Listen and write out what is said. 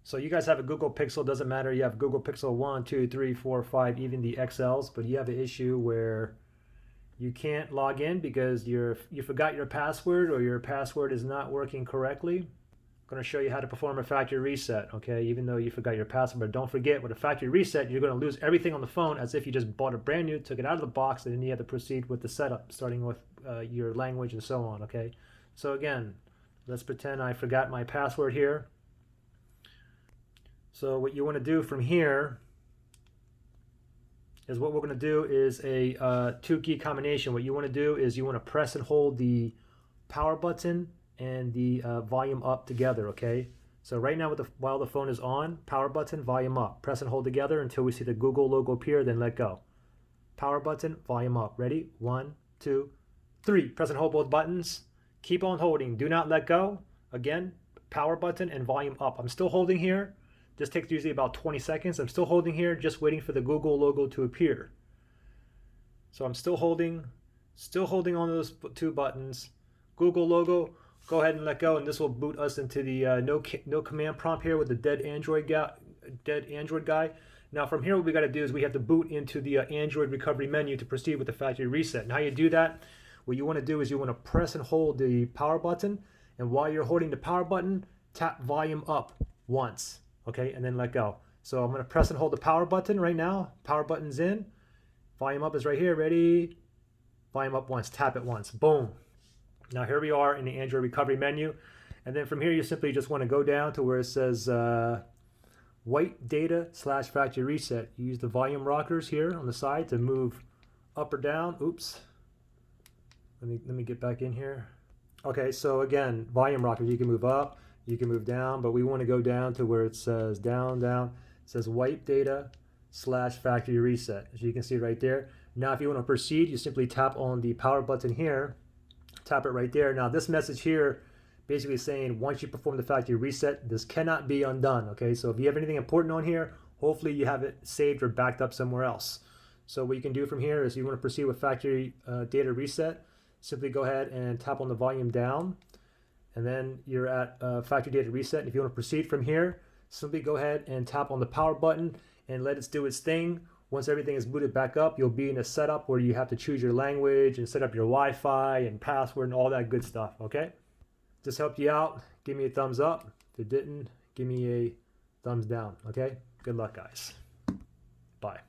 So you guys have a Google Pixel, doesn't matter. You have Google Pixel 1, 2, 3, 4, 5, even the XLs, but you have an issue where you can't log in because you forgot your password or your password is not working correctly. I'm going to show you how to perform a factory reset, okay? Even though you forgot your password, but don't forget with a factory reset, you're going to lose everything on the phone as if you just bought it brand new, took it out of the box, and then you have to proceed with the setup, starting with your language and so on, okay? So again, let's pretend I forgot my password here. So what you want to do from here is what we're going to do is a two-key combination. What you want to do is you want to press and hold the power button and the volume up together, okay? So right now while the phone is on, power button, volume up. Press and hold together until we see the Google logo appear, then let go. Power button, volume up. Ready? 1, 2, 3. Press and hold both buttons. Keep on holding. Do not let go. Again, power button and volume up. I'm still holding here. This takes usually about 20 seconds. I'm still holding here, just waiting for the Google logo to appear. So I'm still holding on those two buttons. Google logo, go ahead and let go, and this will boot us into the no command prompt here with the dead Android guy. Now from here, what we got to do is we have to boot into the Android recovery menu to proceed with the factory reset. And how you do that, what you want to do is you want to press and hold the power button, and while you're holding the power button, tap volume up once, okay, and then let go. So I'm going to press and hold the power button right now. Power button's in. Volume up is right here. Ready? Volume up once. Tap it once. Boom. Now here we are in the Android recovery menu. And then from here, you simply just want to go down to where it says white data / factory reset. You use the volume rockers here on the side to move up or down. Oops. Let me get back in here. Okay, so again, volume rockers, you can move up, you can move down, but we want to go down to where it says down. It says wipe data / factory reset, as you can see right there. Now if you want to proceed, you simply tap on the power button here, tap it right there. Now this message here basically saying once you perform the factory reset, this cannot be undone, okay? So if you have anything important on here, hopefully you have it saved or backed up somewhere else. So what you can do from here is you want to proceed with factory data reset, simply go ahead and tap on the volume down, and then you're at factory data reset. If you want to proceed from here, simply go ahead and tap on the power button and let it do its thing. Once everything is booted back up, you'll be in a setup where you have to choose your language and set up your Wi-Fi and password and all that good stuff, okay? If this helped you out, give me a thumbs up. If it didn't, give me a thumbs down, okay? Good luck, guys. Bye.